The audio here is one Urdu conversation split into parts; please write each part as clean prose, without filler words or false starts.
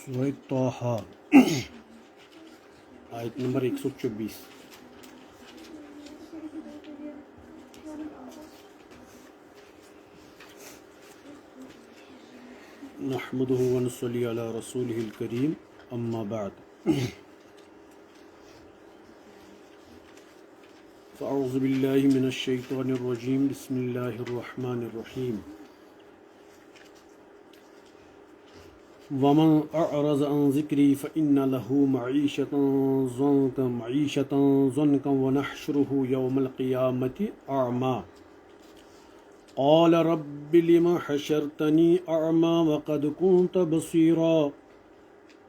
سورہ طٰہٰ آیت نمبر 124۔ نحمدہ ونصلی علی رسولہ الکریم، اما بعد فاعوذ باللہ من الشیطان الرجیم، بسم اللہ الرحمن الرحیم۔ ومن اعرض عن ذکری فإن له معیشة ضنکا ونحشره یوم القیامة اعمی قال رب لم حشرتنی اعمی وقد كنت بصیرا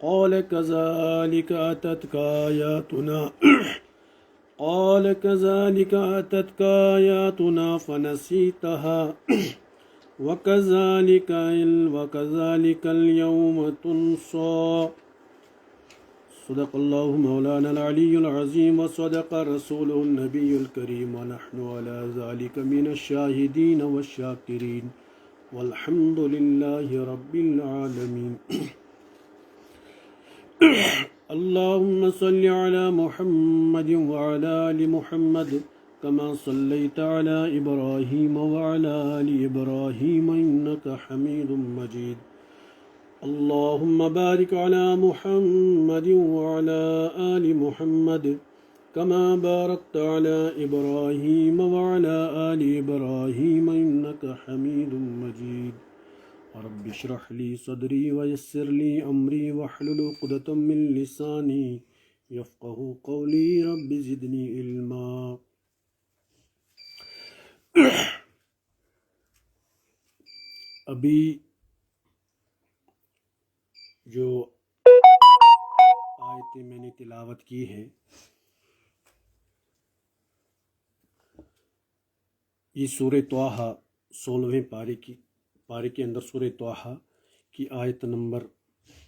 قال كذلك أتتك آياتنا فنسيتها وكذلك اليوم تنسى۔ صدق اللہ مولانا العلی العظیم وصدق رسولہ النبی الکریم، ونحن على ذلك من الشاہدین والشاکرین والحمد للہ رب العالمین۔ اللہم صل علی محمد وعلى آل محمد كما صليت على إبراهيم وعلى آل إبراهيم إنك حميد مجيد۔ اللهم بارك على محمد وعلى آل محمد كما باركت على إبراهيم وعلى آل إبراهيم إنك حميد مجيد۔ رب اشرح لي صدري ويسر لي أمري واحلل عقدة من لساني يفقهوا قولي، رب زدني علما۔ ابھی جو آیتیں میں نے تلاوت کی ہیں، یہ سورہ طٰہٰ 16ویں پارے کے اندر سورہ طٰہٰ کی آیت نمبر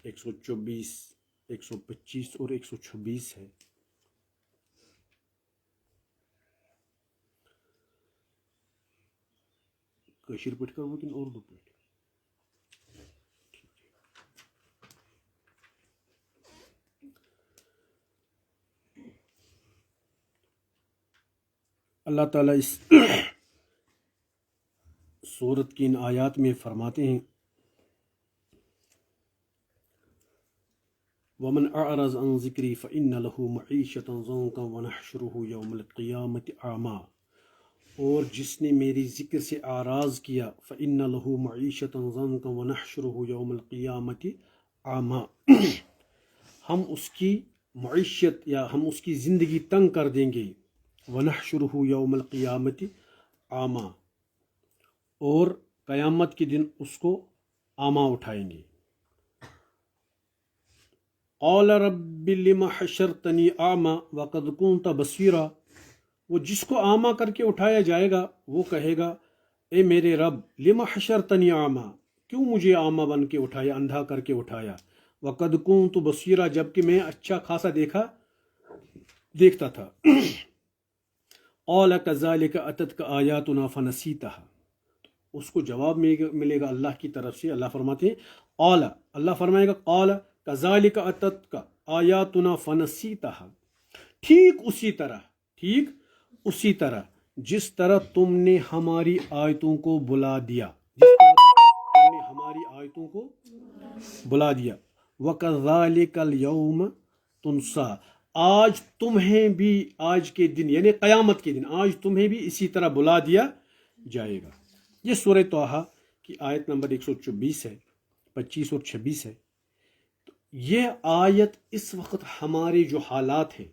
124، 125 اور 126 ہے۔ کشیر پٹ کرو کہ اردو پٹ؟ اللہ تعالیٰ اس سورت کی ان آیات میں فرماتے ہیں، وَمَنْ أَعْرَضَ عَنْ ذِكْرِي فَإِنَّ لَهُ مَعِيشَةً ضَنْكًا وَنَحْشُرُهُ يَوْمَ الْقِيَامَةِ أَعْمَىٰ، اور جس نے میری ذکر سے اعراض کیا، فَإِنَّ لَهُ مَعِيشَةً ضَنْكًا وَنَحْشُرُهُ يَوْمَ الْقِيَامَةِ أَعْمَىٰ، ہم اس کی معیشت یا ہم اس کی زندگی تنگ کر دیں گے، وَنَحْشُرُهُ يَوْمَ الْقِيَامَةِ أَعْمَىٰ، اور قیامت کے دن اس کو اعمیٰ اٹھائیں گے۔ قال رب لم حشرتنی اعمیٰ وقد كنت بصیرا، وہ جس کو اعمیٰ کر کے اٹھایا جائے گا وہ کہے گا، اے میرے رب، لم حشرتنی اعمیٰ، کیوں مجھے اعمیٰ بن کے اٹھایا، اندھا کر کے اٹھایا، وقد كنت بصیرا، جبکہ میں اچھا خاصا دیکھتا تھا۔ قال كذلك أتتك آياتنا فنسيتها، اس کو جواب ملے گا اللہ کی طرف سے۔ اللہ فرماتے ہیں، قال، اللہ فرمائے گا، قال كذلك أتتك آياتنا فنسيتها، ٹھیک اسی طرح جس طرح تم نے ہماری آیتوں کو بلا دیا، وَكَذَلِكَ الْيَوْمَ تُنْسَىٰ، آج تمہیں بھی، آج کے دن یعنی قیامت کے دن، آج تمہیں بھی اسی طرح بلا دیا جائے گا۔ یہ سورہ طٰہٰ کی آیت نمبر 124 ہے، 25 اور 26 ہے۔ یہ آیت اس وقت ہمارے جو حالات ہیں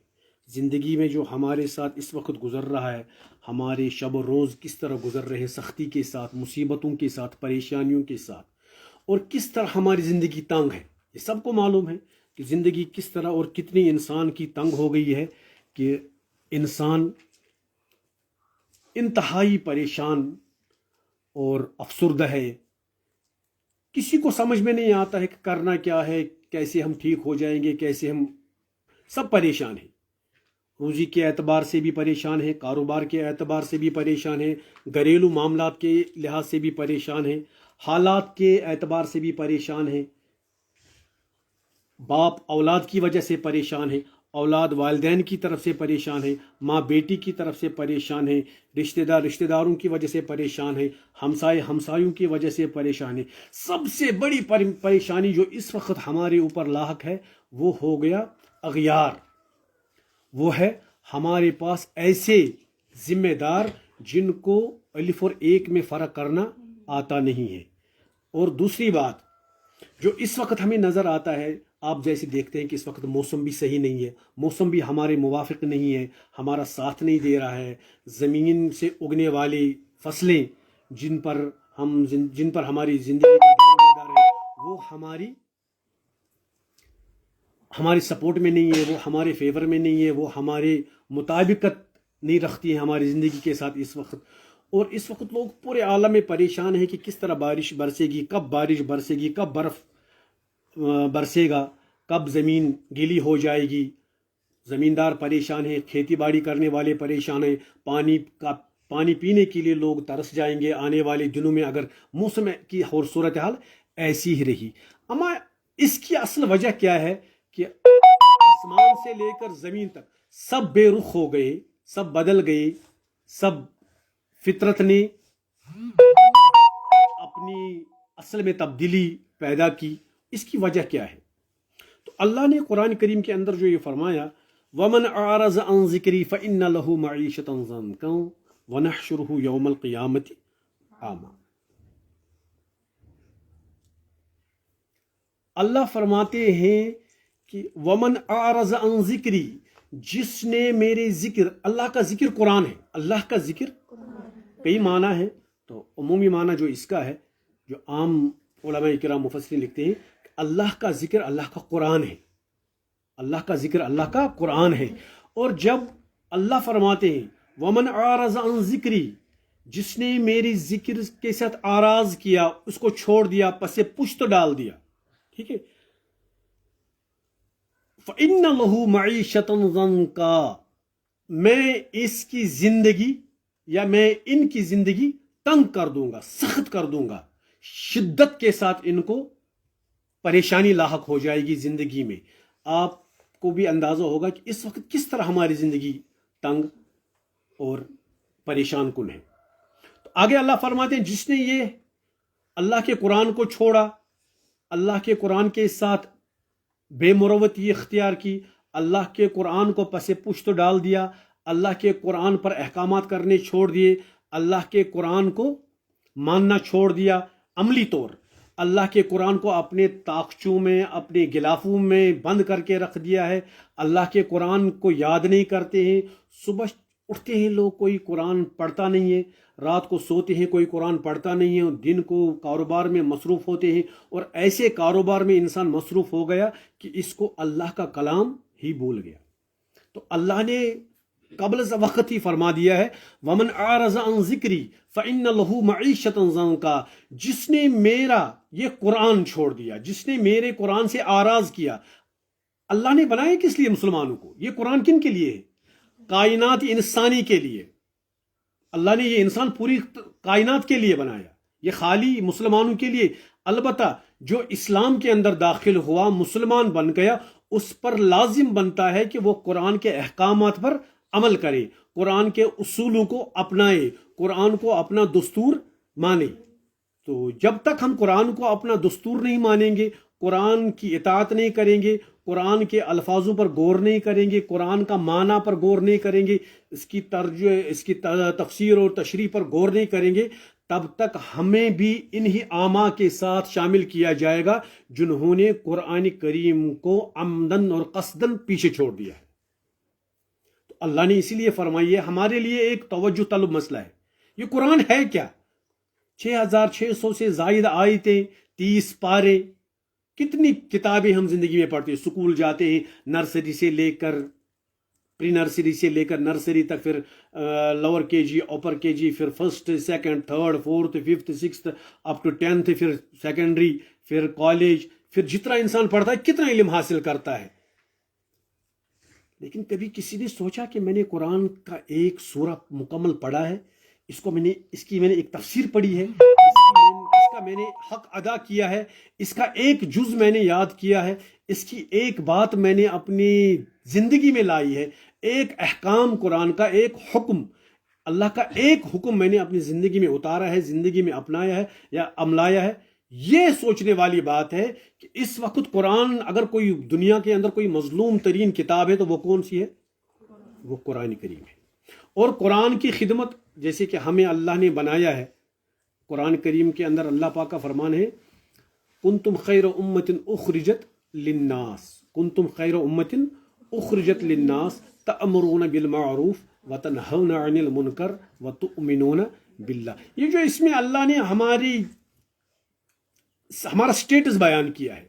زندگی میں، جو ہمارے ساتھ اس وقت گزر رہا ہے، ہمارے شب و روز کس طرح گزر رہے ہیں، سختی کے ساتھ، مصیبتوں کے ساتھ، پریشانیوں کے ساتھ، اور کس طرح ہماری زندگی تنگ ہے، یہ سب کو معلوم ہے کہ زندگی کس طرح اور کتنی انسان کی تنگ ہو گئی ہے، کہ انسان انتہائی پریشان اور افسردہ ہے۔ کسی کو سمجھ میں نہیں آتا ہے کہ کرنا کیا ہے، کیسے ہم ٹھیک ہو جائیں گے، کیسے ہم، سب پریشان ہیں، روزی کے اعتبار سے بھی پریشان ہیں، کاروبار کے اعتبار سے بھی پریشان ہیں، گھریلو معاملات کے لحاظ سے بھی پریشان ہیں، حالات کے اعتبار سے بھی پریشان ہیں۔ باپ اولاد کی وجہ سے پریشان ہے، اولاد والدین کی طرف سے پریشان ہے، ماں بیٹی کی طرف سے پریشان ہے، رشتہ داروں کی وجہ سے پریشان ہے، ہمسائے ہمسایوں کی وجہ سے پریشان ہے۔ سب سے بڑی پریشانی جو اس وقت ہمارے اوپر لاحق ہے وہ ہو گیا اغیار، وہ ہے ہمارے پاس ایسے ذمہ دار جن کو الف اور ایک میں فرق کرنا آتا نہیں ہے۔ اور دوسری بات جو اس وقت ہمیں نظر آتا ہے، آپ جیسے دیکھتے ہیں کہ اس وقت موسم بھی صحیح نہیں ہے، موسم بھی ہمارے موافق نہیں ہے، ہمارا ساتھ نہیں دے رہا ہے۔ زمین سے اگنے والی فصلیں جن پر ہماری زندگی کا دار ہے وہ ہماری سپورٹ میں نہیں ہے، وہ ہمارے فیور میں نہیں ہے، وہ ہمارے مطابقت نہیں رکھتی ہیں ہماری زندگی کے ساتھ اس وقت۔ اور اس وقت لوگ پورے عالم میں پریشان ہیں کہ کس طرح بارش برسے گی، کب بارش برسے گی، کب برف برسے گا، کب زمین گیلی ہو جائے گی۔ زمیندار پریشان ہیں، کھیتی باڑی کرنے والے پریشان ہیں، پانی پینے کے لیے لوگ ترس جائیں گے آنے والے دنوں میں اگر موسم کی اور صورتحال ایسی ہی رہی۔ اما اس کی اصل وجہ کیا ہے کہ آسمان سے لے کر زمین تک سب بے رخ ہو گئے، سب بدل گئے، سب فطرت نے اپنی اصل میں تبدیلی پیدا کی۔ اس کی وجہ کیا ہے؟ تو اللہ نے قرآن کریم کے اندر جو یہ فرمایا وَمَنْ أَعْرَضَ عَنْ ذِكْرِي فَإِنَّ لَهُ مَعِيشَةً ضَنْكًا وَنَحْشُرُهُ يَوْمَ الْقِيَامَةِ أَعْمَى۔ اللہ فرماتے ہیں کہ وَمَنْ أَعْرَضَ عَنْ ذِكْرِي، جس نے میرے ذکر، اللہ کا ذکر قرآن ہے، اللہ کا ذکر کئی معنی ہے، تو عمومی معنی جو اس کا ہے، جو عام علماء کرام مفسرین لکھتے ہیں کہ اللہ کا ذکر اللہ کا قرآن ہے، اللہ کا ذکر اللہ کا قرآن ہے۔ اور جب اللہ فرماتے ہیں وَمَنْ أَعْرَضَ عَنْ ذِكْرِي، جس نے میری ذکر کے ساتھ آراز کیا، اس کو چھوڑ دیا، پس پشت ڈال دیا، ٹھیک ہے، فَإِنَّ لَهُ مَعِيشَةً ضَنْكًا، میں اس کی زندگی یا میں ان کی زندگی تنگ کر دوں گا، سخت کر دوں گا، شدت کے ساتھ ان کو پریشانی لاحق ہو جائے گی زندگی میں۔ آپ کو بھی اندازہ ہوگا کہ اس وقت کس طرح ہماری زندگی تنگ اور پریشان کن ہے۔ تو آگے اللہ فرماتے ہیں جس نے یہ اللہ کے قرآن کو چھوڑا، اللہ کے قرآن کے ساتھ بے مروتی اختیار کی، اللہ کے قرآن کو پس پشت ڈال دیا، اللہ کے قرآن پر احکامات کرنے چھوڑ دیے، اللہ کے قرآن کو ماننا چھوڑ دیا، عملی طور اللہ کے قرآن کو اپنے طاقچوں میں، اپنے غلافوں میں بند کر کے رکھ دیا ہے، اللہ کے قرآن کو یاد نہیں کرتے ہیں، صبح اٹھتے ہیں لوگ کوئی قرآن پڑھتا نہیں ہے، رات کو سوتے ہیں کوئی قرآن پڑھتا نہیں ہے، دن کو کاروبار میں مصروف ہوتے ہیں، اور ایسے کاروبار میں انسان مصروف ہو گیا کہ اس کو اللہ کا کلام ہی بھول گیا۔ تو اللہ نے قبل از وقت ہی فرما دیا ہے وَمَنْ أَعْرَضَ عَنْ ذِكْرِي فَإِنَّ لَهُ مَعِيشَةً ضَنْكًا، جس نے میرا یہ قرآن چھوڑ دیا، جس نے میرے قرآن سے آراز کیا۔ اللہ نے بنایا کس لیے مسلمانوں کو؟ یہ قرآن کن کے لیے ہے؟ کائنات انسانی کے لیے۔ اللہ نے یہ انسان پوری کائنات کے لیے بنایا، یہ خالی مسلمانوں کے لیے۔ البتہ جو اسلام کے اندر داخل ہوا، مسلمان بن گیا، اس پر لازم بنتا ہے کہ وہ قرآن کے احکامات پر عمل کرے، قرآن کے اصولوں کو اپنائے، قرآن کو اپنا دستور مانے۔ تو جب تک ہم قرآن کو اپنا دستور نہیں مانیں گے، قرآن کی اطاعت نہیں کریں گے، قرآن کے الفاظوں پر غور نہیں کریں گے، قرآن کا معنی پر غور نہیں کریں گے، اس کی تفسیر اور تشریح پر غور نہیں کریں گے، تب تک ہمیں بھی انہی اعماء کے ساتھ شامل کیا جائے گا جنہوں نے قرآن کریم کو عمدن اور قصدن پیچھے چھوڑ دیا ہے۔ تو اللہ نے اسی لیے فرمائی ہے، ہمارے لیے ایک توجہ طلب مسئلہ ہے، یہ قرآن ہے کیا؟ 6600 سے زائد آیتیں، 30 پارے، کتنی کتابیں ہم زندگی میں پڑھتے ہیں، سکول جاتے ہیں، نرسری سے لے کر پری نرسری سے لے کر نرسری تک، پھر لوور کے جی، اپر کے جی، پھر first, second, third, fourth, fifth, sixth, up to 10th، پھر سیکنڈری، پھر کالج، پھر جتنا انسان پڑھتا ہے کتنا علم حاصل کرتا ہے۔ لیکن کبھی کسی نے سوچا کہ میں نے قرآن کا ایک سورہ مکمل پڑھا ہے، اس کی میں نے ایک تفسیر پڑھی ہے، اس کا کا میں نے حق ادا کیا ہے، اس کا ایک جز میں نے یاد کیا ہے، اس کی ایک بات میں نے اپنی زندگی میں لائی ہے، ایک احکام قرآن کا ایک حکم، اللہ کا ایک حکم میں نے اپنی زندگی میں اتارا ہے، زندگی میں اپنایا ہے یا عملایا ہے، یہ سوچنے والی بات ہے کہ اس وقت قرآن اگر کوئی دنیا کے اندر کوئی مظلوم ترین کتاب ہے تو وہ کون سی ہے؟ وہ قرآن کریم ہے۔ اور قرآن کی خدمت جیسے کہ ہمیں اللہ نے بنایا ہے، قرآن کریم کے اندر اللہ پاک کا فرمان ہے کنتم خیر امت اخرجت للناس، کنتم خیر امت اخرجت للناس تأمرون بالمعروف وتنہون عن المنکر وتؤمنون باللہ۔ یہ جو اس میں اللہ نے ہمارا سٹیٹس بیان کیا ہے،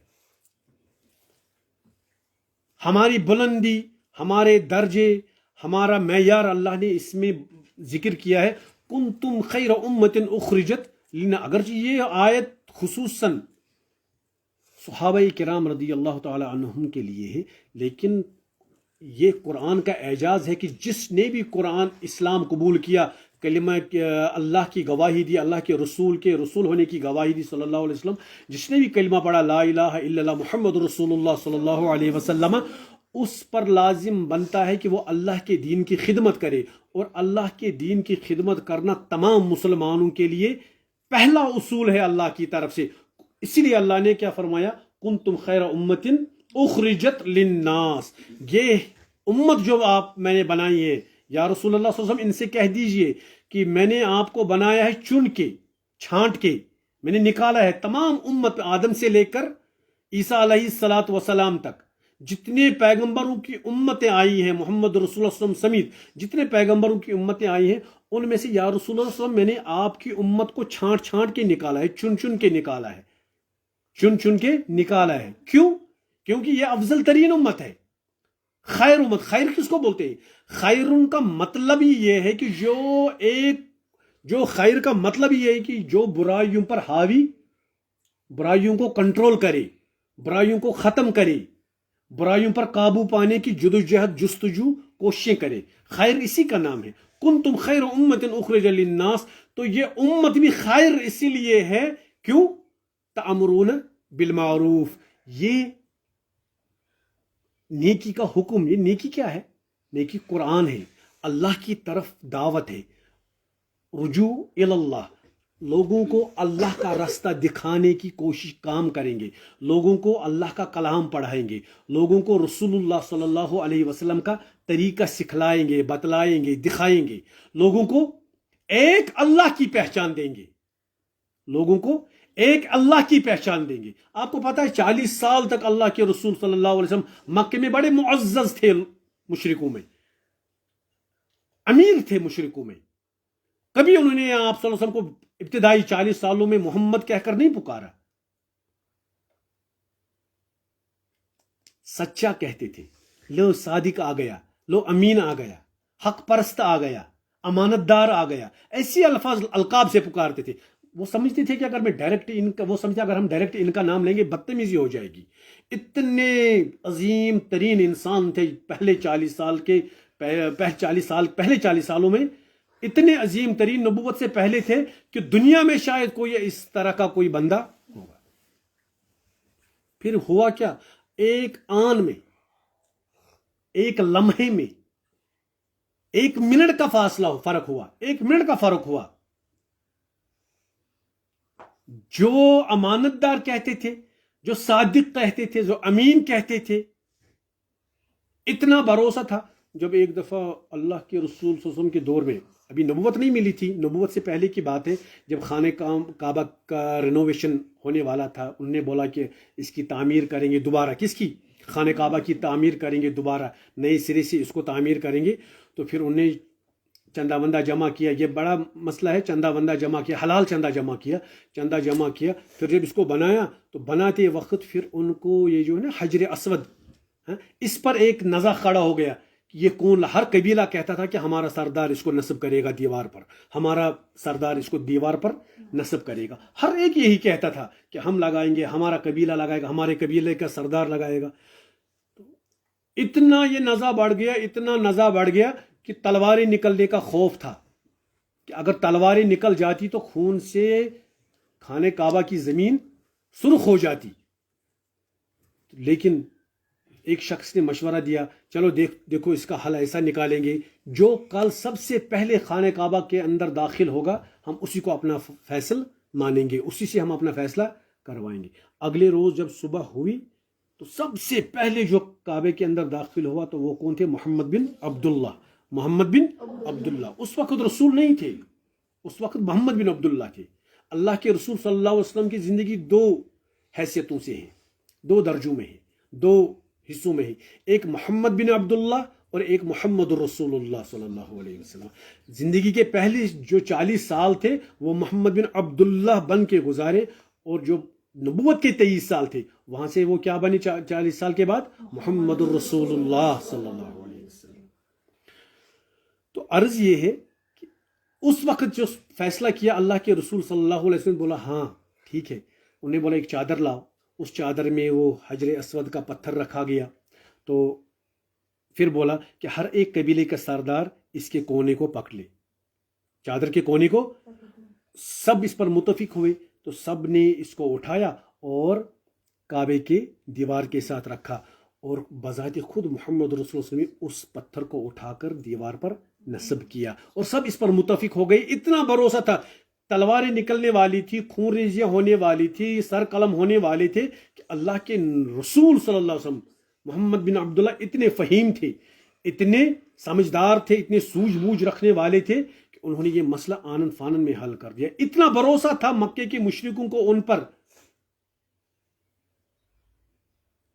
ہماری بلندی، ہمارے درجے، ہمارا معیار اللہ نے اس میں ذکر کیا ہے، کنتم خیر امت اخرجت لنا۔ اگرچہ یہ آیت خصوصاً صحابہ کرام رضی اللہ تعالی عنہم کے لیے ہے، لیکن یہ قرآن کا اعجاز ہے کہ جس نے بھی قرآن اسلام قبول کیا، کلمہ اللہ کی گواہی دی، اللہ کے رسول ہونے کی گواہی دی صلی اللہ علیہ وسلم، جس نے بھی کلمہ پڑھا لا الہ الا اللہ محمد رسول اللہ صلی اللہ علیہ وسلم، اس پر لازم بنتا ہے کہ وہ اللہ کے دین کی خدمت کرے، اور اللہ کے دین کی خدمت کرنا تمام مسلمانوں کے لیے پہلا اصول ہے اللہ کی طرف سے۔ اسی لیے اللہ نے کیا فرمایا، کنتم خیر امت اخرجت للناس، یہ امت جو میں نے بنائی ہے، یا رسول اللہ صلی اللہ علیہ وسلم ان سے کہہ دیجئے کہ میں نے آپ کو بنایا ہے چن کے، چھانٹ کے، میں نے نکالا ہے تمام امت، آدم سے لے کر عیسیٰ علیہ الصلاۃ والسلام تک جتنے پیغمبروں کی امتیں آئی ہیں، محمد رسول اللہ صلی اللہ علیہ وسلم سمیت جتنے پیغمبروں کی امتیں آئی ہیں، ان میں سے یا رسول اللہ صلی اللہ علیہ وسلم میں نے آپ کی امت کو چھانٹ چھانٹ کے نکالا ہے، چن چن کے نکالا ہے، چن چن کے نکالا ہے۔ کیوں؟ کیونکہ یہ افضل ترین امت ہے، خیر امت۔ خیر کس کو بولتے ہیں؟ خیر کا مطلب ہی یہ ہے کہ جو خیر کا مطلب یہ ہے کہ جو برائیوں پر حاوی، برائیوں کو کنٹرول کرے، برائیوں کو ختم کرے، برائیوں پر قابو پانے کی جدوجہد، جستجو، کوششیں کرے، خیر اسی کا نام ہے۔ کنتم خیر امت اخرج للناس، تو یہ امت بھی خیر اسی لیے ہے، کیوں؟ تأمرون بالمعروف، یہ نیکی کا حکم۔ یہ نیکی کیا ہے؟ نیکی قرآن ہے، اللہ کی طرف دعوت ہے، رجوع اللہ، لوگوں کو اللہ کا راستہ دکھانے کی کوشش کام کریں گے، لوگوں کو اللہ کا کلام پڑھائیں گے، لوگوں کو رسول اللہ صلی اللہ علیہ وسلم کا طریقہ سکھلائیں گے، بتلائیں گے، دکھائیں گے، لوگوں کو ایک اللہ کی پہچان دیں گے، لوگوں کو ایک اللہ کی پہچان دیں گے۔ آپ کو پتا ہے 40 سال تک اللہ کے رسول صلی اللہ علیہ وسلم مکے میں بڑے معزز تھے، مشرکوں میں امیر تھے، مشرکوں میں کبھی انہوں نے آپ صلی اللہ علیہ وسلم کو ابتدائی 40 سالوں میں محمد کہہ کر نہیں پکارا، سچا کہتے تھے، لو صادق آ گیا، لو امین آ گیا، حق پرست آ گیا، امانت دار آ گیا، ایسی الفاظ القاب سے پکارتے تھے۔ وہ سمجھتے تھے کہ اگر میں اگر ہم ڈائریکٹ ان کا نام لیں گے بدتمیزی ہو جائے گی۔ اتنے عظیم ترین انسان تھے پہلے 40 سالوں میں، اتنے عظیم ترین، نبوت سے پہلے تھے کہ دنیا میں شاید کوئی اس طرح کا کوئی بندہ ہوگا۔ پھر ہوا کیا؟ ایک آن میں، ایک لمحے میں، ایک منٹ کا فاصلہ فرق ہوا، ایک منٹ کا فرق ہوا۔ جو امانت دار کہتے تھے، جو صادق کہتے تھے، جو امین کہتے تھے، اتنا بھروسہ تھا۔ جب ایک دفعہ اللہ کے رسول صلی اللہ علیہ وسلم کے دور میں، ابھی نبوت نہیں ملی تھی، نبوت سے پہلے کی بات ہے، جب خانہ کعبہ کا رینوویشن ہونے والا تھا، انہوں نے بولا کہ اس کی تعمیر کریں گے دوبارہ۔ کس کی؟ خانہ کعبہ کی تعمیر کریں گے دوبارہ، نئے سرے سے اس کو تعمیر کریں گے۔ تو پھر انہوں نے چندہ وندہ جمع کیا، یہ بڑا مسئلہ ہے، چندہ وندہ جمع کیا، حلال چندہ جمع کیا، چندہ جمع کیا۔ پھر جب اس کو بنایا تو بناتے وقت پھر ان کو یہ جو ہے نا حجر اسود، اس پر ایک نزع کھڑا ہو گیا کہ یہ کون؟ ہر قبیلہ کہتا تھا کہ ہمارا سردار اس کو نصب کرے گا دیوار پر، ہمارا سردار اس کو دیوار پر نصب کرے گا، ہر ایک یہی کہتا تھا کہ ہم لگائیں گے، ہمارا قبیلہ لگائے گا، ہمارے قبیلے کا سردار لگائے گا۔ اتنا یہ نزع بڑھ گیا، اتنا نزع بڑھ گیا کہ تلواریں نکلنے کا خوف تھا کہ اگر تلواریں نکل جاتی تو خون سے خانہ کعبہ کی زمین سرخ ہو جاتی. لیکن ایک شخص نے مشورہ دیا چلو دیکھو اس کا حل ایسا نکالیں گے, جو کل سب سے پہلے خانہ کعبہ کے اندر داخل ہوگا ہم اسی کو اپنا فیصل مانیں گے, اسی سے ہم اپنا فیصلہ کروائیں گے. اگلے روز جب صبح ہوئی تو سب سے پہلے جو کعبے کے اندر داخل ہوا تو وہ کون تھے؟ محمد بن عبداللہ. محمد بن عبداللہ اس وقت رسول نہیں تھے, اس وقت محمد بن عبداللہ تھے. اللہ کے رسول صلی اللہ علیہ وسلم کی زندگی دو حیثیتوں سے ہے, دو درجوں میں ہے, دو حصوں میں ہے. ایک محمد بن عبداللہ اور ایک محمد رسول اللہ صلی اللہ علیہ وسلم. زندگی کے پہلے جو 40 سال تھے وہ محمد بن عبداللہ بن کے گزارے, اور جو نبوت کے 23 سال تھے وہاں سے وہ کیا بنے 40 سال کے بعد؟ محمد الرسول اللہ صلی اللہ علیہ وسلم. تو عرض یہ ہے کہ اس وقت جو فیصلہ کیا اللہ کے رسول صلی اللہ علیہ وسلم بولا ہاں ٹھیک ہے. انہیں بولا ایک چادر لاؤ, اس چادر میں وہ حجر اسود کا پتھر رکھا گیا. تو پھر بولا کہ ہر ایک قبیلے کا سردار اس کے کونے کو پکڑ لے, چادر کے کونے کو. سب اس پر متفق ہوئے تو سب نے اس کو اٹھایا اور کعبے کے دیوار کے ساتھ رکھا, اور بذات خود محمد رسول اللہ نے اس پتھر کو اٹھا کر دیوار پر نصب کیا, اور سب اس پر متفق ہو گئے. اتنا بھروسہ تھا, تلواریں نکلنے والی تھی, خون ریزیاں ہونے والی تھی, سر قلم ہونے والے تھے, کہ اللہ کے رسول صلی اللہ علیہ وسلم محمد بن عبداللہ اتنے فہیم تھے, اتنے سمجھدار تھے, اتنے سوجھ بوجھ رکھنے والے تھے کہ انہوں نے یہ مسئلہ آنن فانن میں حل کر دیا. اتنا بھروسہ تھا مکے کے مشرکوں کو ان پر.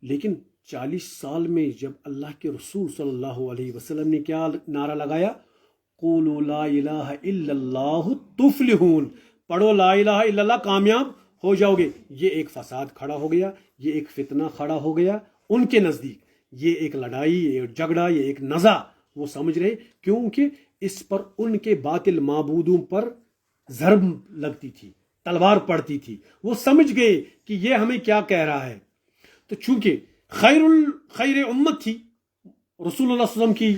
لیکن 40 سال میں جب اللہ کے رسول صلی اللہ علیہ وسلم نے کیا نعرہ لگایا؟ قولوا لا الہ الا اللہ تفلحون, پڑھو لا الہ الا اللہ کامیاب ہو جاؤ گے. یہ ایک فساد کھڑا ہو گیا, یہ ایک فتنہ کھڑا ہو گیا ان کے نزدیک. یہ ایک لڑائی, یہ ایک جھگڑا, یہ ایک نزاع وہ سمجھ رہے, کیونکہ اس پر ان کے باطل معبودوں پر ضرب لگتی تھی, تلوار پڑتی تھی. وہ سمجھ گئے کہ یہ ہمیں کیا کہہ رہا ہے. تو چونکہ خیر امت تھی رسول اللہ صلی اللہ علیہ وسلم کی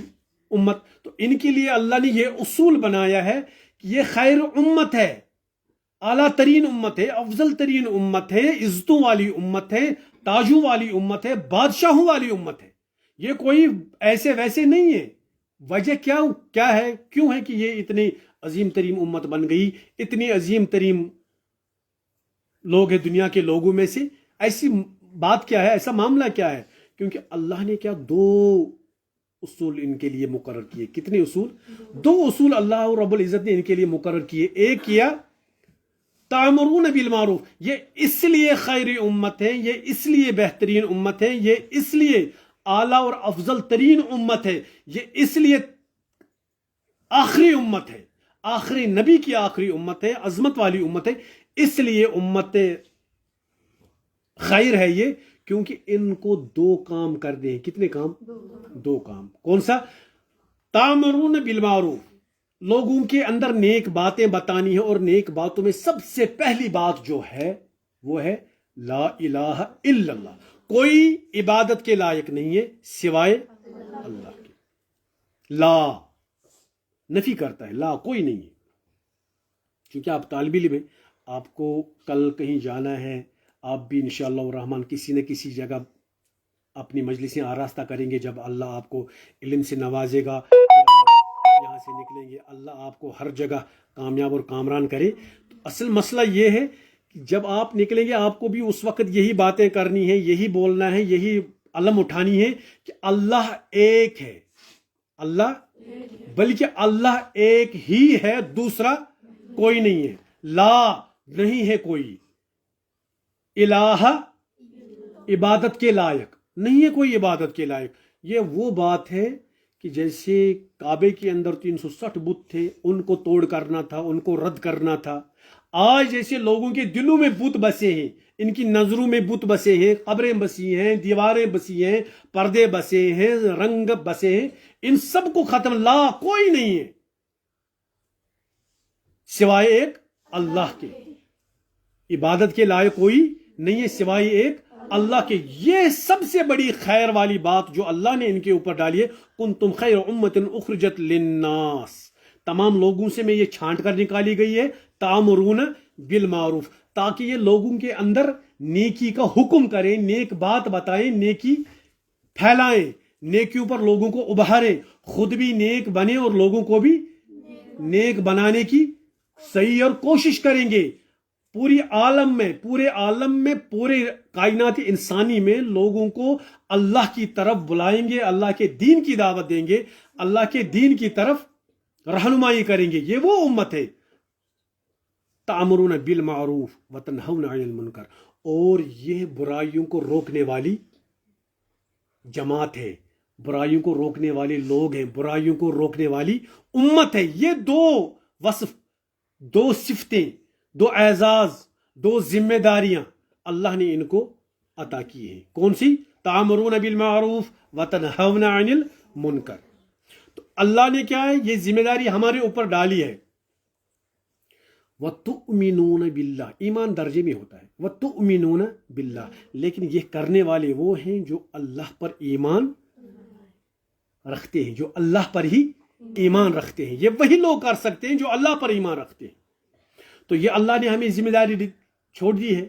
امت, تو ان کے لیے اللہ نے یہ اصول بنایا ہے کہ یہ خیر امت ہے, اعلیٰ ترین امت ہے, افضل ترین امت ہے, عزتوں والی امت ہے, تاجوں والی امت ہے, بادشاہوں والی امت ہے. یہ کوئی ایسے ویسے نہیں ہے. وجہ کیا ہے, کیوں ہے کہ یہ اتنی عظیم ترین امت بن گئی, اتنی عظیم ترین لوگ ہیں دنیا کے لوگوں میں سے. ایسی بات کیا ہے, ایسا معاملہ کیا ہے؟ کیونکہ اللہ نے کیا 2 اصول ان کے لیے مقرر کیے. کتنے اصول؟ 2 اصول اللہ رب العزت نے ان کے لیے مقرر کیے. ایک کیا تأمرون بالمعروف, یہ اس لیے خیر امت ہے, یہ اس لیے بہترین امت ہے, یہ اس لیے اعلیٰ اور افضل ترین امت ہے, یہ اس لیے آخری امت ہے, آخری نبی کی آخری امت ہے, عظمت والی امت ہے. اس لیے امت خیر ہے یہ, کیونکہ ان کو 2 کام کرنے ہیں. کتنے کام؟ 2 کام. کون سا؟ تأمرون بالمعروف, لوگوں کے اندر نیک باتیں بتانی ہیں, اور نیک باتوں میں سب سے پہلی بات جو ہے وہ ہے لا الہ الا اللہ. کوئی عبادت کے لائق نہیں ہے سوائے اللہ کے. لا نفی کرتا ہے, لا کوئی نہیں ہے. کیونکہ آپ طالب علم ہیں, آپ کو کل کہیں جانا ہے, آپ بھی انشاءاللہ الرحمن کسی نہ کسی جگہ اپنی مجلسیں آراستہ کریں گے. جب اللہ آپ کو علم سے نوازے گا, یہاں سے نکلیں گے, اللہ آپ کو ہر جگہ کامیاب اور کامران کرے. تو اصل مسئلہ یہ ہے کہ جب آپ نکلیں گے آپ کو بھی اس وقت یہی باتیں کرنی ہے, یہی بولنا ہے, یہی علم اٹھانی ہے کہ اللہ ایک ہے. اللہ بلکہ اللہ ایک ہی ہے, دوسرا کوئی نہیں ہے. لا نہیں ہے کوئی, الہ عبادت کے لائق نہیں ہے کوئی, عبادت کے لائق. یہ وہ بات ہے کہ جیسے کعبے کے اندر 360 بت تھے, ان کو توڑ کرنا تھا, ان کو رد کرنا تھا. آج جیسے لوگوں کے دلوں میں بت بسے ہیں, ان کی نظروں میں بت بسے ہیں, قبریں بسی ہیں, دیواریں بسی ہیں, پردے بسے ہیں, رنگ بسے ہیں, ان سب کو ختم. لا کوئی نہیں ہے سوائے ایک اللہ کے, عبادت کے لائق کوئی نہیں ہے سوائے ایک اللہ کے. یہ سب سے بڑی خیر والی بات جو اللہ نے ان کے اوپر ڈالی ہے. کنتم خیر امت اخرجت للناس, تمام لوگوں سے میں یہ چھانٹ کر نکالی گئی ہے. تامرون بالمعروف, تاکہ یہ لوگوں کے اندر نیکی کا حکم کریں, نیک بات بتائیں, نیکی پھیلائیں, نیکیوں پر لوگوں کو ابھاریں, خود بھی نیک بنے اور لوگوں کو بھی نیک بنانے کی صحیح اور کوشش کریں گے. پورے عالم میں پورے کائنات انسانی میں لوگوں کو اللہ کی طرف بلائیں گے, اللہ کے دین کی دعوت دیں گے, اللہ کے دین کی طرف رہنمائی کریں گے. یہ وہ امت ہے تأمرون بالمعروف وتنہون عن المنکر, اور یہ برائیوں کو روکنے والی جماعت ہے, برائیوں کو روکنے والے لوگ ہیں, برائیوں کو روکنے والی امت ہے. یہ دو وصف, دو صفتیں, دو اعزاز, دو ذمہ داریاں اللہ نے ان کو عطا کی ہیں. کون سی؟ تأمرون بالمعروف وتنہون عن المنکر. تو اللہ نے کیا ہے یہ ذمہ داری ہمارے اوپر ڈالی ہے. وَتُؤْمِنُونَ بِاللَّهِ, ایمان درجے میں ہوتا ہے, وَتُؤْمِنُونَ بِاللَّهِ, لیکن یہ کرنے والے وہ ہیں جو اللہ پر ایمان رکھتے ہیں, جو اللہ پر ہی ایمان رکھتے ہیں. یہ وہی لوگ کر سکتے ہیں جو اللہ پر ایمان رکھتے ہیں. تو یہ اللہ نے ہمیں ذمہ داری چھوڑ دی ہے,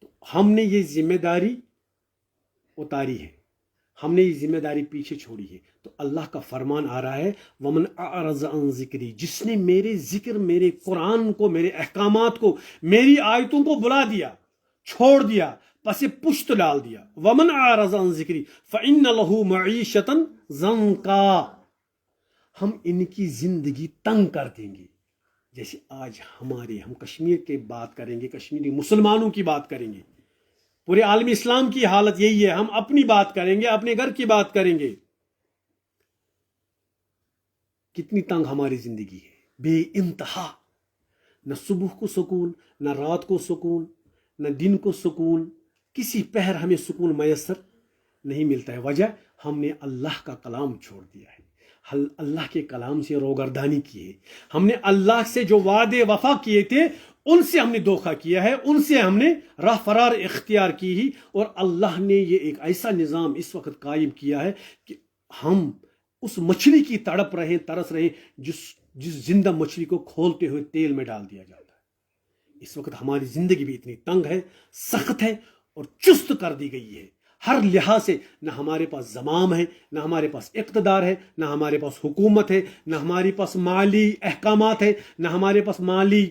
تو ہم نے یہ ذمہ داری اتاری ہے, ہم نے یہ ذمہ داری پیچھے چھوڑی ہے. تو اللہ کا فرمان آ رہا ہے وَمَنْ أَعْرَضَ عَنْ ذِكْرِي, جس نے میرے ذکر, میرے قرآن کو, میرے احکامات کو, میری آیتوں کو بلا دیا, چھوڑ دیا, پس پشت ڈال دیا. وَمَنْ أَعْرَضَ عَنْ ذِكْرِي فَإِنَّ لَهُ مَعِيشَةً ضَنْكًا, ہم ان کی زندگی تنگ کر دیں گے. جیسے آج ہم کشمیر کی بات کریں گے, کشمیری مسلمانوں کی بات کریں گے, پورے عالم اسلام کی حالت یہی ہے. ہم اپنی بات کریں گے, اپنے گھر کی بات کریں گے. کتنی تنگ ہماری زندگی ہے, بے انتہا. نہ صبح کو سکون, نہ رات کو سکون, نہ دن کو سکون, کسی پہر ہمیں سکون میسر نہیں ملتا ہے. وجہ ہم نے اللہ کا کلام چھوڑ دیا ہے, اللہ کے کلام سے روگردانی کی ہے. ہم نے اللہ سے جو وعدے وفا کیے تھے ان سے ہم نے دھوکہ کیا ہے, ان سے ہم نے راہ فرار اختیار کی ہی. اور اللہ نے یہ ایک ایسا نظام اس وقت قائم کیا ہے کہ ہم اس مچھلی کی تڑپ رہے, ترس رہے, جس زندہ مچھلی کو کھولتے ہوئے تیل میں ڈال دیا جاتا ہے. اس وقت ہماری زندگی بھی اتنی تنگ ہے, سخت ہے اور چست کر دی گئی ہے ہر لحاظ سے. نہ ہمارے پاس زمام ہے, نہ ہمارے پاس اقتدار ہے, نہ ہمارے پاس حکومت ہے, نہ ہمارے پاس مالی احکامات ہے, نہ ہمارے پاس مالی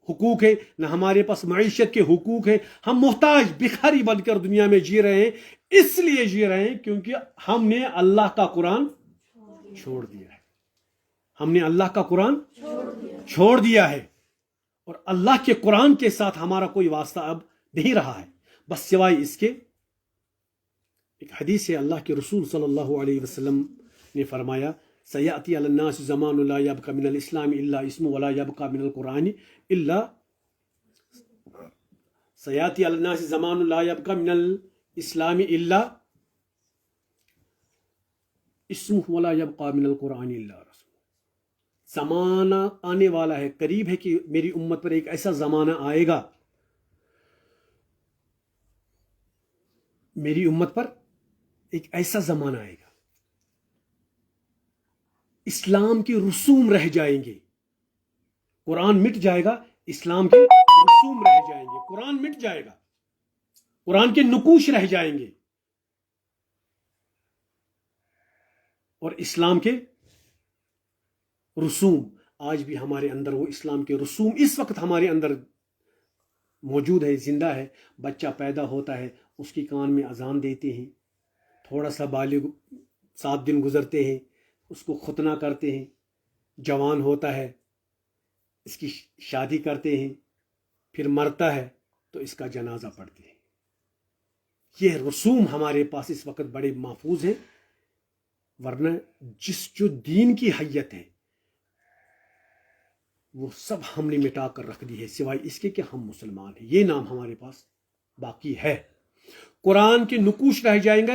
حقوق ہے, نہ ہمارے پاس معیشت کے حقوق ہے. ہم محتاج بھکاری بن کر دنیا میں جی رہے ہیں. اس لیے جی رہے ہیں کیونکہ ہم نے اللہ کا قرآن چھوڑ دیا ہے. ہم نے اللہ کا قرآن چھوڑ دیا ہے, اور اللہ کے قرآن کے ساتھ ہمارا کوئی واسطہ اب نہیں رہا ہے, بس سوائے اس کے. ایک حدیث ہے, اللہ کے رسول صلی اللہ علیہ وسلم نے فرمایا سیأتی علی الناس زمان لا یبقى من الاسلام الا اسم ولا يبقى من القرآن الا سیأتی علی الناس زمان لا يبقى من الاسلام الا اسم ولا يبقى من القرآن الا رسول. زمانہ آنے والا ہے, قریب ہے کہ میری امت پر ایک ایسا زمانہ آئے گا, میری امت پر ایک ایسا زمانہ آئے گا, اسلام کے رسوم رہ جائیں گے. قرآن مٹ جائے گا, اسلام کے رسوم رہ جائیں گے. قرآن مٹ جائے گا, قرآن کے نقوش رہ جائیں گے, اور اسلام کے رسوم آج بھی ہمارے اندر, وہ اسلام کے رسوم اس وقت ہمارے اندر موجود ہے, زندہ ہے. بچہ پیدا ہوتا ہے, اس کی کان میں اذان دیتے ہیں, تھوڑا سا بالغ 7 دن گزرتے ہیں, اس کو ختنہ کرتے ہیں, جوان ہوتا ہے, اس کی شادی کرتے ہیں, پھر مرتا ہے تو اس کا جنازہ پڑھتے ہیں. یہ رسوم ہمارے پاس اس وقت بڑے محفوظ ہیں, ورنہ جو دین کی حیت ہے وہ سب ہم نے مٹا کر رکھ دی ہے, سوائے اس کے کہ ہم مسلمان ہیں. یہ نام ہمارے پاس باقی ہے. قرآن کے نقوش رہ جائیں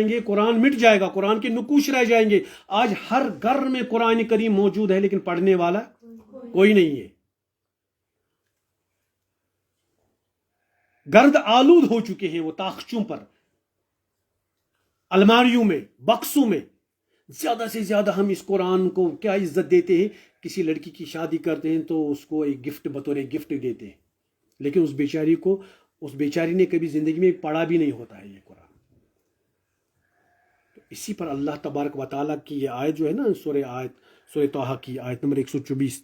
گے, قرآن مٹ جائے گا, قرآن کے نقوش رہ جائیں گے. آج ہر گھر میں قرآن کریم موجود ہے, لیکن پڑھنے والا کوئی نہیں ہے. گرد آلود ہو چکے ہیں وہ تاخچوں پر, الماریوں میں, بکسوں میں. زیادہ سے زیادہ ہم اس قرآن کو کیا عزت دیتے ہیں, کسی لڑکی کی شادی کرتے ہیں تو اس کو ایک گفٹ بطور گفٹ دیتے ہیں, لیکن اس بیچاری نے کبھی زندگی میں پڑھا بھی نہیں ہوتا ہے یہ قرآن. تو اسی پر اللہ تبارک و تعالیٰ کی یہ آیت جو ہے نا، سورہ طٰہٰ کی آیت نمبر 124،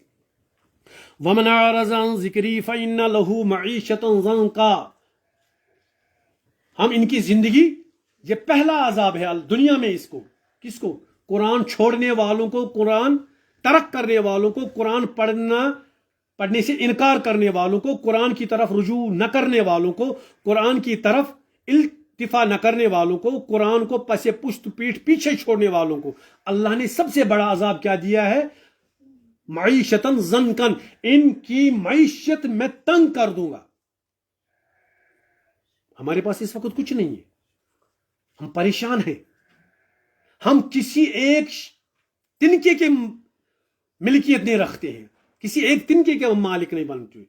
وَمَنْ أَعْرَضَ عَنْ ذِكْرِي فَإِنَّ لَهُ مَعِيشَةً ضَنْكًا. ہم ان کی زندگی، یہ پہلا عذاب ہے دنیا میں. کس کو؟ قرآن چھوڑنے والوں کو، قرآن ترک کرنے والوں کو، قرآن پڑھنے سے انکار کرنے والوں کو، قرآن کی طرف رجوع نہ کرنے والوں کو، قرآن کی طرف التفا نہ کرنے والوں کو، قرآن کو پس پشت پیٹھ پیچھے چھوڑنے والوں کو اللہ نے سب سے بڑا عذاب کیا دیا ہے؟ معیشتاً ضنکاً، ان کی معیشت میں تنگ کر دوں گا. ہمارے پاس اس وقت کچھ نہیں ہے، ہم پریشان ہیں، ہم کسی ایک تنکے کے ملکیت نہیں رکھتے ہیں، کسی ایک تنکے کے ہم مالک نہیں بنتے.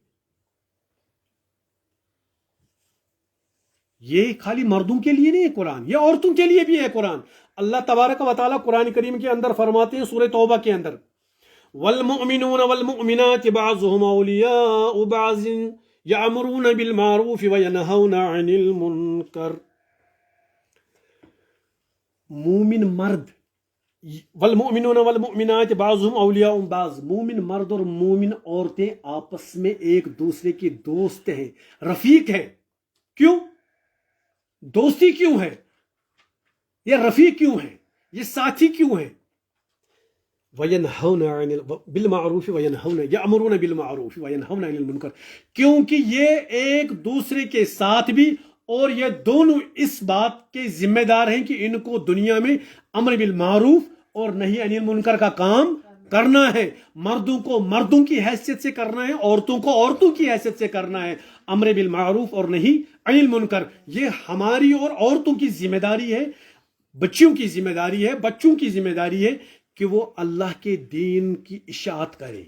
یہ خالی مردوں کے لیے نہیں ہے قرآن، یہ عورتوں کے لیے بھی ہے قرآن. اللہ تبارک و تعالیٰ قرآن کریم کے اندر فرماتے ہیں سورہ توبہ کے اندر، والمؤمنون والمؤمنات بعضهم اولیاء بعض یأمرون بالمعروف وینہون عن المنکر. مومن مرد، والمؤمنون والمؤمنات بعضهم اولیاء بعض، مومن مرد اور مومن عورتیں آپس میں ایک دوسرے کی دوست ہیں، رفیق ہیں. کیوں دوستی کیوں ہے؟ یہ رفیق کیوں ہے؟ یہ ساتھی کیوں ہے؟ وَيَنْهَوْنَ بِالْمَعْرُوفِ وَيَنْهَوْنَ يَأْمُرُونَ بِالْمَعْرُوفِ وَيَنْهَوْنَ عَنِ الْمُنْكَرِ. کیونکہ یہ ایک دوسرے کے ساتھ بھی، اور یہ دونوں اس بات کے ذمہ دار ہیں کہ ان کو دنیا میں امر بالمعروف اور نہی عن المنکر کا کام کرنا ہے. مردوں کو مردوں کی حیثیت سے کرنا ہے، عورتوں کو عورتوں کی حیثیت سے کرنا ہے. امر بالمعروف اور نہی عن المنکر یہ ہماری اور عورتوں کی ذمہ داری ہے، بچیوں کی ذمہ داری ہے، بچوں کی ذمہ داری ہے کہ وہ اللہ کے دین کی اشاعت کرے،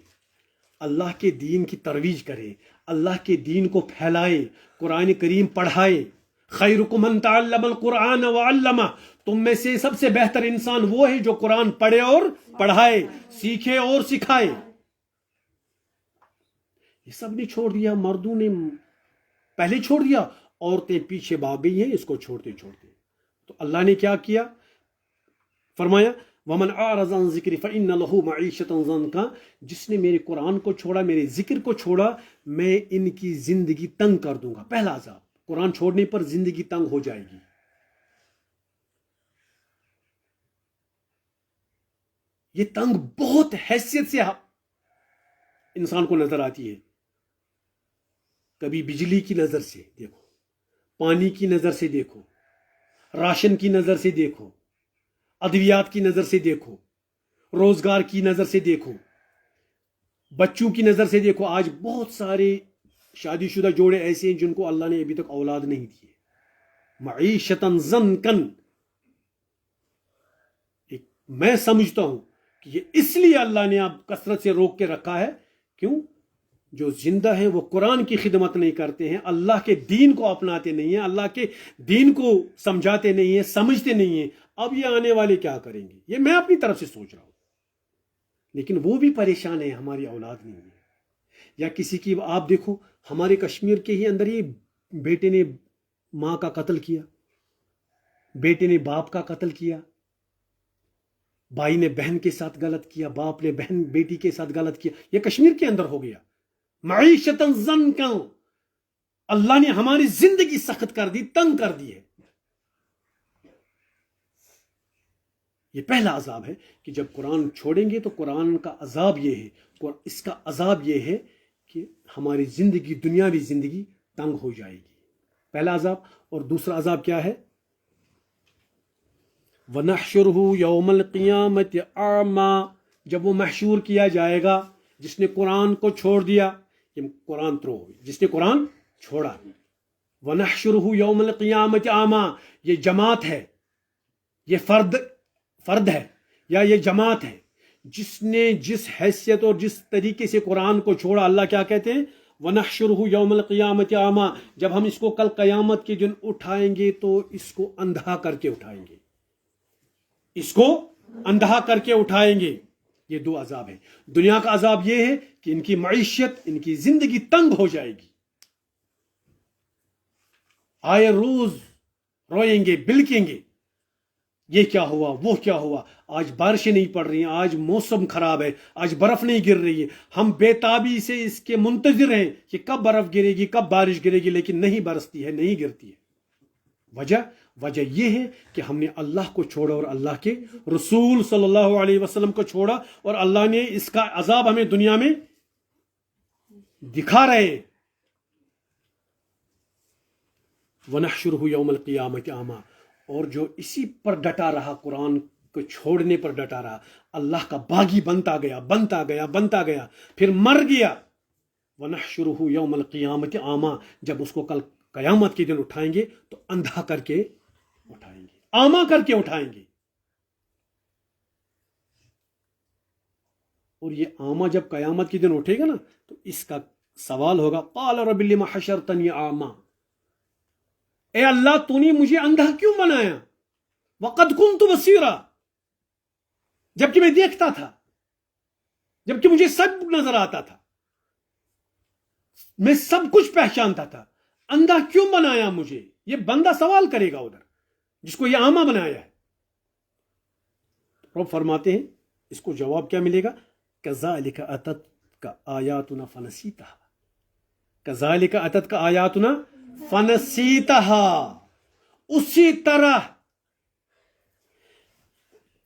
اللہ کے دین کی ترویج کرے، اللہ کے دین کو پھیلائے، قرآن کریم پڑھائے. خیرکم من تعلم القرآن وعلمہ، تم میں سے سب سے بہتر انسان وہ ہے جو قرآن پڑھے اور پڑھائے، سیکھے اور سکھائے. یہ سب نے چھوڑ دیا، مردوں نے پہلے چھوڑ دیا، عورتیں پیچھے بھاگ گئی ہیں اس کو چھوڑتے چھوڑتے. تو اللہ نے کیا کیا؟ فرمایا وَمَنْ أَعْرَضَ عَنْ ذِكْرِي فَإِنَّ لَهُ مَعِيشَةً ضَنْكًا. جس نے میرے قرآن کو چھوڑا، میرے ذکر کو چھوڑا، میں ان کی زندگی تنگ کر دوں گا. پہلا عذاب، قرآن چھوڑنے پر زندگی تنگ ہو جائے گی. یہ تنگ بہت حیثیت سے انسان کو نظر آتی ہے. کبھی بجلی کی نظر سے دیکھو، پانی کی نظر سے دیکھو، راشن کی نظر سے دیکھو، ادویات کی نظر سے دیکھو، روزگار کی نظر سے دیکھو، بچوں کی نظر سے دیکھو. آج بہت سارے شادی شدہ جوڑے ایسے ہیں جن کو اللہ نے ابھی تک اولاد نہیں دی ہے. معیشتاً ضنکاً. میں سمجھتا ہوں کہ یہ اس لیے اللہ نے اب کثرت سے روک کے رکھا ہے. کیوں؟ جو زندہ ہیں وہ قرآن کی خدمت نہیں کرتے ہیں، اللہ کے دین کو اپناتے نہیں ہیں، اللہ کے دین کو سمجھاتے نہیں ہیں، سمجھتے نہیں ہیں. اب یہ آنے والے کیا کریں گے؟ یہ میں اپنی طرف سے سوچ رہا ہوں. لیکن وہ بھی پریشان ہیں، ہماری اولاد نہیں ہے. یا کسی کی، آپ دیکھو ہمارے کشمیر کے ہی اندر ہی بیٹے نے ماں کا قتل کیا، بیٹے نے باپ کا قتل کیا، بھائی نے بہن کے ساتھ غلط کیا، باپ نے بہن بیٹی کے ساتھ غلط کیا. یہ کشمیر کے اندر ہو گیا. معیشتاً ضنکاً. اللہ نے ہماری زندگی سخت کر دی، تنگ کر دی ہے. یہ پہلا عذاب ہے کہ جب قرآن چھوڑیں گے تو قرآن کا عذاب یہ ہے، اس کا عذاب یہ ہے کہ ہماری زندگی، دنیاوی زندگی تنگ ہو جائے گی. پہلا عذاب. اور دوسرا عذاب کیا ہے؟ وَنَحْشُرُهُ يَوْمَ الْقِيَامَةِ أَعْمَى. جب وہ محشور کیا جائے گا، جس نے قرآن کو چھوڑ دیا، یہ قرآن جس نے قرآن چھوڑا. وَنَحْشُرُهُ يَوْمَ الْقِيَامَةِ أَعْمَى. یہ جماعت ہے، یہ فرد ہے یا یہ جماعت ہے جس نے جس حیثیت اور جس طریقے سے قرآن کو چھوڑا. اللہ کیا کہتے ہیں؟ وَنَحْشُرُهُ يَوْمَ الْقِيَامَةِ أَعْمَى. جب ہم اس کو کل قیامت کے دن اٹھائیں گے تو اس کو اندھا کر کے اٹھائیں گے، اس کو اندھا کر کے اٹھائیں گے. یہ دو عذاب ہیں. دنیا کا عذاب یہ ہے کہ ان کی معیشت، ان کی زندگی تنگ ہو جائے گی. آئے روز روئیں گے بلکیں گے، یہ کیا ہوا وہ کیا ہوا، آج بارشیں نہیں پڑ رہی ہیں، آج موسم خراب ہے، آج برف نہیں گر رہی ہے، ہم بے تابی سے اس کے منتظر ہیں کہ کب برف گرے گی کب بارش گرے گی، لیکن نہیں برستی ہے نہیں گرتی ہے۔ وجہ یہ ہے کہ ہم نے اللہ کو چھوڑا اور اللہ کے رسول صلی اللہ علیہ وسلم کو چھوڑا، اور اللہ نے اس کا عذاب ہمیں دنیا میں دکھا رہے ہیں۔ وَنَحْشُرُهُ يَوْمَ الْقِيَامَةِ أَعْمَى، اور جو اسی پر ڈٹا رہا، قرآن کو چھوڑنے پر ڈٹا رہا، اللہ کا باغی بنتا گیا پھر مر گیا۔ وَنَحْشُرُهُ يَوْمَ الْقِيَامَةِ أَعْمَى، جب اس کو کل قیامت کے دن اٹھائیں گے تو اندھا کر کے اٹھائیں گے، اعمیٰ کر کے اٹھائیں گے۔ اور یہ اعمیٰ جب قیامت کے دن اٹھے گا نا تو اس کا سوال ہوگا، قال رب لم حشرتنی اعمیٰ، اے اللہ تو نے مجھے اندھا کیوں بنایا، وقد کنت بصیرا، جبکہ میں دیکھتا تھا، جبکہ مجھے سب نظر آتا تھا، میں سب کچھ پہچانتا تھا، اندھا کیوں بنایا مجھے؟ یہ بندہ سوال کرے گا ادھر جس کو یہ اعمیٰ بنایا ہے۔ رب فرماتے ہیں اس کو جواب کیا ملے گا، کذالک اتتک آیاتنا فنسیتہا، کذالک اتتک آیاتنا فنسیتہا، اسی طرح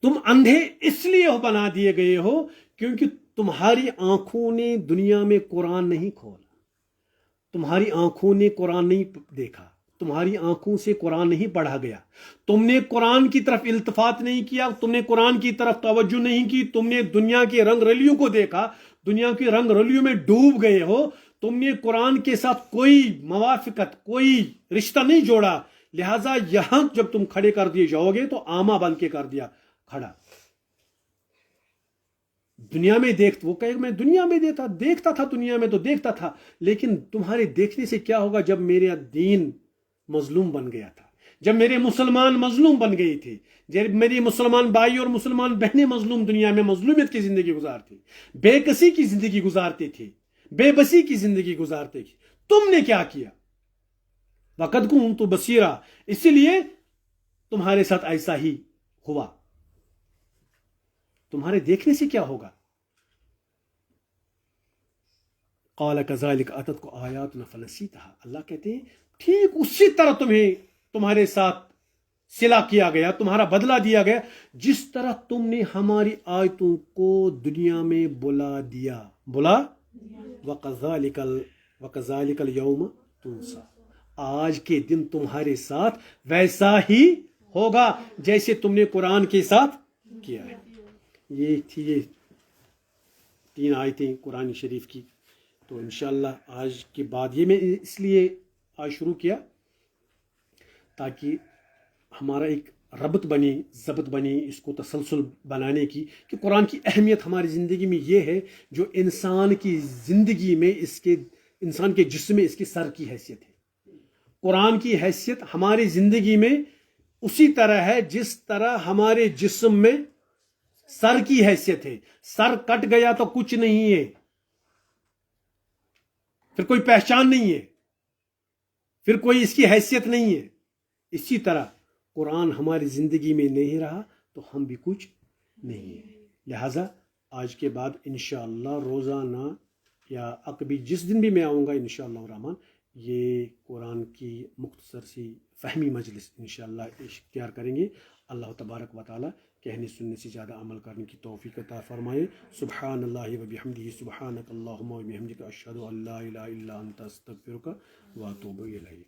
تم اندھے اس لیے بنا دیے گئے ہو کیونکہ تمہاری آنکھوں نے دنیا میں قرآن نہیں کھولا، تمہاری آنکھوں نے قرآن نہیں دیکھا، تمہاری آنکھوں سے قرآن نہیں پڑھا گیا، تم نے قرآن کی طرف التفات نہیں کیا، تم نے قرآن کی طرف توجہ نہیں کی، تم نے دنیا کے رنگ رلیوں کو دیکھا، دنیا کے رنگ رلیوں میں ڈوب گئے ہو، تم نے قرآن کے ساتھ کوئی موافقت کوئی رشتہ نہیں جوڑا، لہٰذا یہاں جب تم کھڑے کر دیے جاؤ گے تو اعمیٰ بن کے کر دیا کھڑا۔ دنیا میں وہ کہے میں دنیا میں دیکھتا تھا، دنیا میں تو دیکھتا تھا، لیکن تمہارے دیکھنے سے کیا ہوگا جب میرا دین مظلوم بن گیا تھا، جب میرے مسلمان مظلوم بن گئے تھے، جب میری مسلمان بھائی اور مسلمان بہنیں مظلوم دنیا میں مظلومیت کی زندگی گزارتے، بے کسی کی زندگی گزارتے تھے، بے بسی کی زندگی گزارتے تھے، تم نے کیا کیا؟ وقد کنت بصیرا، اسی لیے تمہارے ساتھ ایسا ہی ہوا۔ تمہارے دیکھنے سے کیا ہوگا؟ قال کذالک اتتک آیاتنا فنسیتہا، اللہ کہتے ہیں ٹھیک اسی طرح تمہارے ساتھ صلہ کیا گیا، تمہارا بدلہ دیا گیا، جس طرح تم نے ہماری آیتوں کو دنیا میں بلا وَكَذَلِكَ الْيَوْمَ تُنْسَى، آج کے دن تمہارے ساتھ ویسا ہی ہوگا جیسے تم نے قرآن کے ساتھ کیا ہے۔ یہ تھی 3 آیتیں قرآن شریف کی۔ تو انشاءاللہ آج کے بعد یہ میں اس لیے آج شروع کیا تاکہ ہمارا ایک ربط بنے، ضبط بنے، اس کو تسلسل بنانے کی، کہ قرآن کی اہمیت ہماری زندگی میں یہ ہے جو انسان کی زندگی میں انسان کے جسم میں اس کی سر کی حیثیت ہے۔ قرآن کی حیثیت ہماری زندگی میں اسی طرح ہے جس طرح ہمارے جسم میں سر کی حیثیت ہے۔ سر کٹ گیا تو کچھ نہیں ہے، پھر کوئی پہچان نہیں ہے، پھر کوئی اس کی حیثیت نہیں ہے۔ اسی طرح قرآن ہماری زندگی میں نہیں رہا تو ہم بھی کچھ نہیں ہیں۔ لہٰذا آج کے بعد انشاءاللہ روزانہ یا کبھی جس دن بھی میں آؤں گا انشاءاللہ الرحمن، یہ قرآن کی مختصر سی فہمی مجلس انشاءاللہ اختیار کریں گے۔ اللہ تبارک و تعالی کہنے سننے سے زیادہ عمل کرنے کی توفیق عطا فرمائے۔ سبحان اللہ و بحمدہ، سبحانک اللہم و بحمدک، اشہد ان لا الہ الا انت، استغفرک و اتوب الیک۔